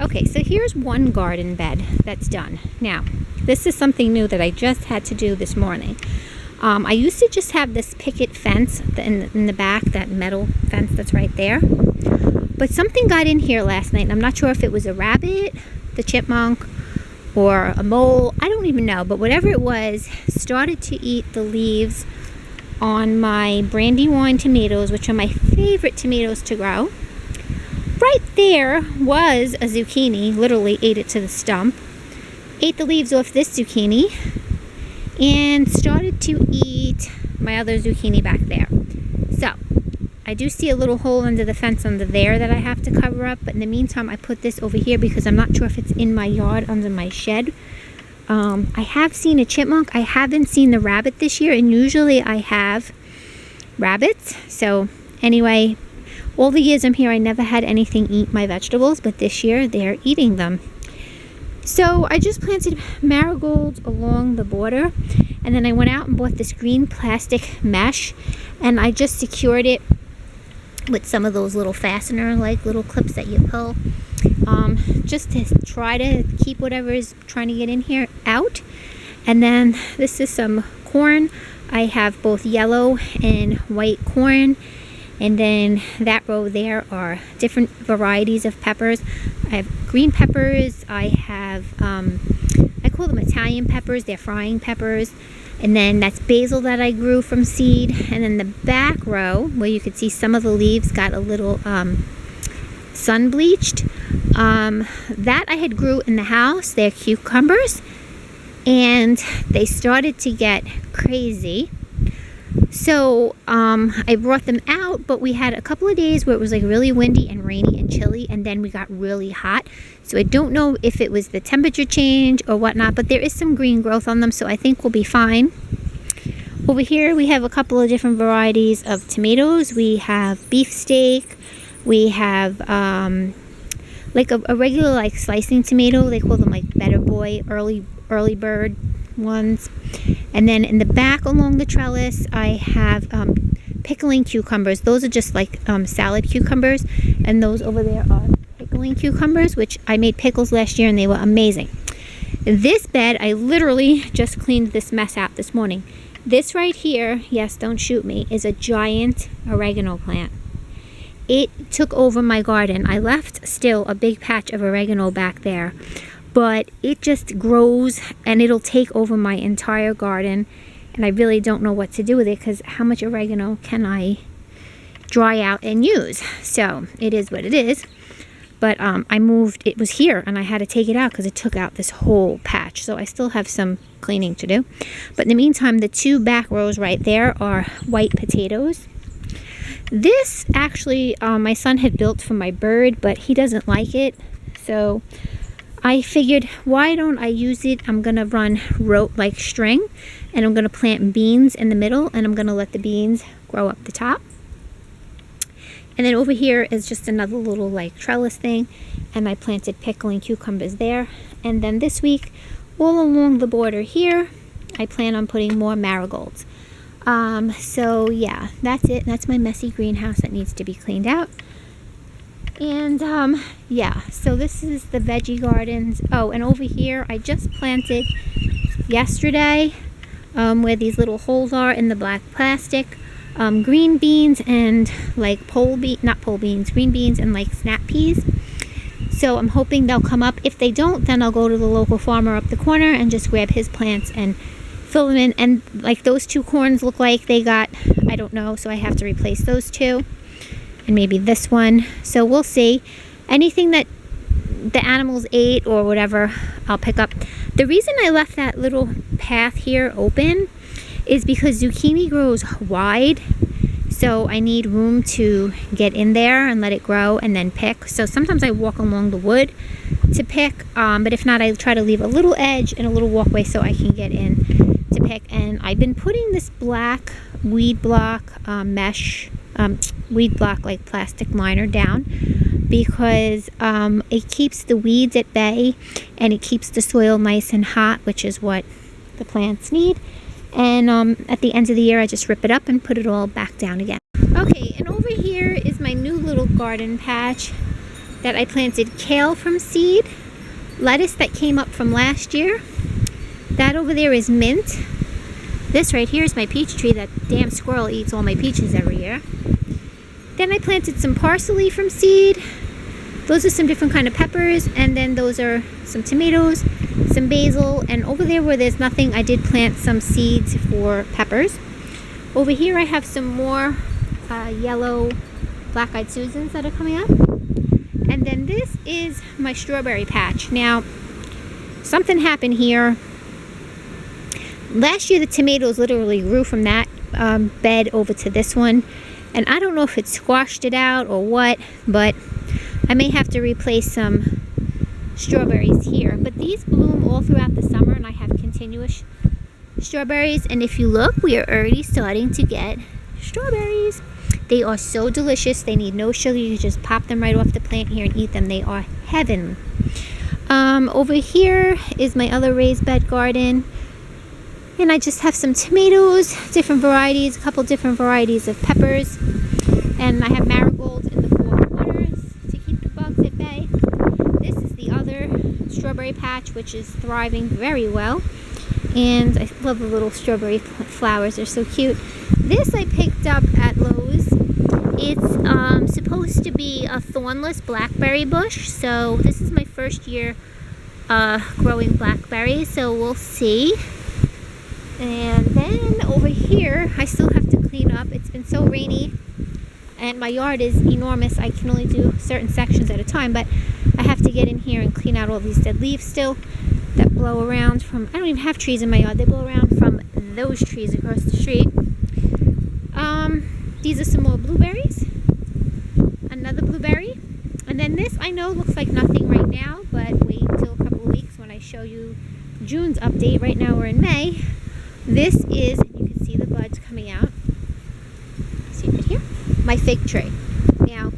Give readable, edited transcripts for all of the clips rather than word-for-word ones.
Okay, so here's one garden bed that's done. Now, this is something new that I just had to do this morning. I used to just have this picket fence in the back, that metal fence that's right there. But something got in here last night, and I'm not sure if it was a rabbit, the chipmunk, or a mole. I don't even know, but whatever it was, started to eat the leaves on my Brandywine tomatoes, which are my favorite tomatoes to grow. Right there was a zucchini, literally ate it to the stump, ate the leaves off this zucchini, and started to eat my other zucchini back there. So, I do see a little hole under the fence under there that I have to cover up, but in the meantime I put this over here because I'm not sure if it's in my yard under my shed. I have seen a chipmunk. I haven't seen the rabbit this year, and usually I have rabbits. So anyway, all the years I'm here I never had anything eat my vegetables, but this year they're eating them. So I just planted marigolds along the border, and then I went out and bought this green plastic mesh, and I just secured it with some of those little fastener like little clips that you pull, just to try to keep whatever is trying to get in here out. And then this is some corn. I have both yellow and white corn, and then that row there are different varieties of peppers. I have green peppers, I have I call them Italian peppers, they're frying peppers. And then that's basil that I grew from seed. And then the back row, where you could see some of the leaves got a little sun bleached, that I had grew in the house. They're cucumbers, and they started to get crazy. So I brought them out, but we had a couple of days where it was like really windy and rainy and chilly, and then we got really hot. So I don't know if it was the temperature change or whatnot, but there is some green growth on them, so I think we'll be fine. Over here we have a couple of different varieties of tomatoes. We have beefsteak. We have like a regular like slicing tomato. They call them like Better Boy, early bird ones. And then in the back along the trellis I have pickling cucumbers. Those are just like salad cucumbers, and those over there are pickling cucumbers, which I made pickles last year and they were amazing. This bed, I literally just cleaned this mess out this morning. This right here, yes, don't shoot me, is a giant oregano plant. It took over my garden. I left still a big patch of oregano back there, but it just grows and it'll take over my entire garden, and I really don't know what to do with it because how much oregano can I dry out and use? So it is what it is. But I moved, it was here, and I had to take it out because it took out this whole patch. So I still have some cleaning to do. But in the meantime, the two back rows right there are white potatoes. This actually, my son had built for my bird, but he doesn't like it. So I figured, why don't I use it? I'm going to run rope like string, and I'm going to plant beans in the middle, and I'm going to let the beans grow up the top. And then over here is just another little like trellis thing, and I planted pickling cucumbers there. And then this week, all along the border here, I plan on putting more marigolds. So yeah, that's it. That's my messy greenhouse that needs to be cleaned out. And yeah, so this is the veggie gardens. Oh, and over here I just planted yesterday, where these little holes are in the black plastic, green beans and like green beans and like snap peas. So I'm hoping they'll come up. If they don't, then I'll go to the local farmer up the corner and just grab his plants and fill them in. And like those two corns look like they got, I don't know, so I have to replace those two. And maybe this one. So we'll see. Anything that the animals ate or whatever, I'll pick up. The reason I left that little path here open is because zucchini grows wide, so I need room to get in there and let it grow and then pick. So sometimes I walk along the wood to pick, but if not, I try to leave a little edge and a little walkway so I can get in to pick. And I've been putting this black weed block weed block like plastic liner down because it keeps the weeds at bay and it keeps the soil nice and hot, which is what the plants need. And at the end of the year, I just rip it up and put it all back down again. Okay, and over here is my new little garden patch. that I planted kale from seed, lettuce that came up from last year. That over there is mint. This right here is my peach tree. That damn squirrel eats all my peaches every year. Then I planted some parsley from seed. Those are some different kind of peppers. And then those are some tomatoes, some basil. And over there where there's nothing, I did plant some seeds for peppers. Over here I have some more yellow black-eyed Susans that are coming up. And then this is my strawberry patch. Now, something happened here. Last year the tomatoes literally grew from that bed over to this one. And I don't know if it squashed it out or what, but I may have to replace some strawberries here. But these bloom all throughout the summer, and I have continuous strawberries. And if you look, we are already starting to get strawberries. They are so delicious. They need no sugar. You just pop them right off the plant here and eat them. They are heaven. Over here is my other raised bed garden. And I just have some tomatoes, different varieties, a couple different varieties of peppers. And I have marigolds in the 4 quarters to keep the bugs at bay. This is the other strawberry patch, which is thriving very well. And I love the little strawberry flowers. They're so cute. This I picked up at Lowe's. It's supposed to be a thornless blackberry bush. So this is my first year growing blackberries. So we'll see. And then over here, I still have to clean up. It's been so rainy and my yard is enormous. I can only do certain sections at a time, but I have to get in here and clean out all these dead leaves still that blow around from, I don't even have trees in my yard. They blow around from those trees across the street. These are some more blueberries. Another blueberry. And then this, I know, looks like nothing right now, but wait until a couple of weeks when I show you June's update. Right now we're in May. This is, you can see the buds coming out. See right here? My fig tree. Now,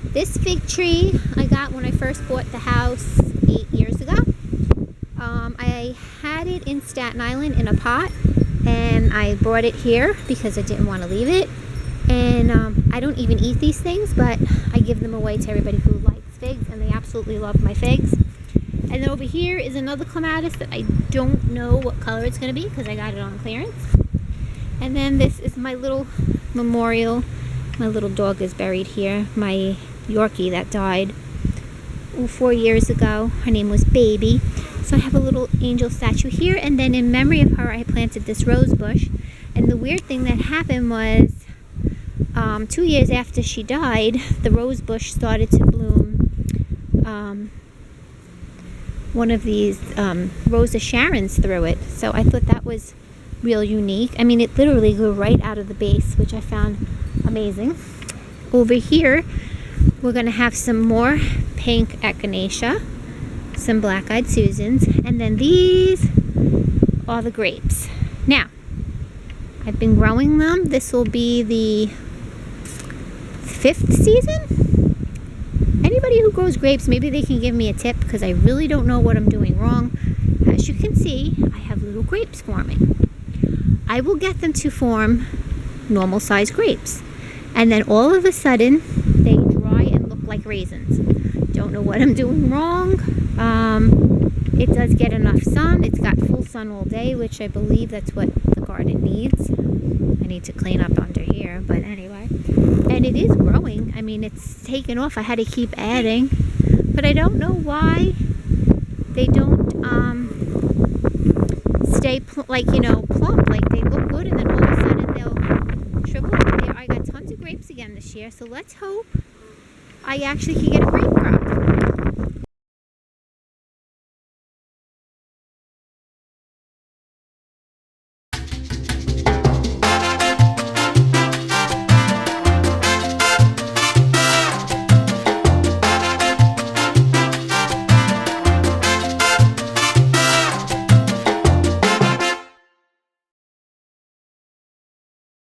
this fig tree I got when I first bought the house 8 years ago. I had it in Staten Island in a pot, and I brought it here because I didn't want to leave it. And I don't even eat these things, but I give them away to everybody who likes figs, and they absolutely love my figs. And then over here is another clematis that I don't know what color it's going to be because I got it on clearance. And then this is my little memorial. My little dog is buried here. My Yorkie that died 4 years ago. Her name was Baby. So I have a little angel statue here. And then in memory of her, I planted this rose bush. And the weird thing that happened was 2 years after she died, the rose bush started to bloom one of these Rose of Sharons through it. So I thought that was real unique. I mean, it literally grew right out of the base, which I found amazing. Over here, we're going to have some more pink echinacea, some black-eyed Susans, and then these are the grapes. Now, I've been growing them. This will be the 5th season. Anybody who grows grapes, maybe they can give me a tip because I really don't know what I'm doing wrong. As you can see, I have little grapes forming. I will get them to form normal sized grapes. And then all of a sudden, they dry and look like raisins. Don't know what I'm doing wrong. It does get enough sun. It's got full sun all day, which I believe that's what the garden needs. I need to clean up under here, but anyway. And it is growing. I mean, it's taken off. I had to keep adding. But I don't know why they don't stay plump. Like they look good and then all of a sudden they'll shrivel up. I got tons of grapes again this year, so let's hope I actually can get a grape crop.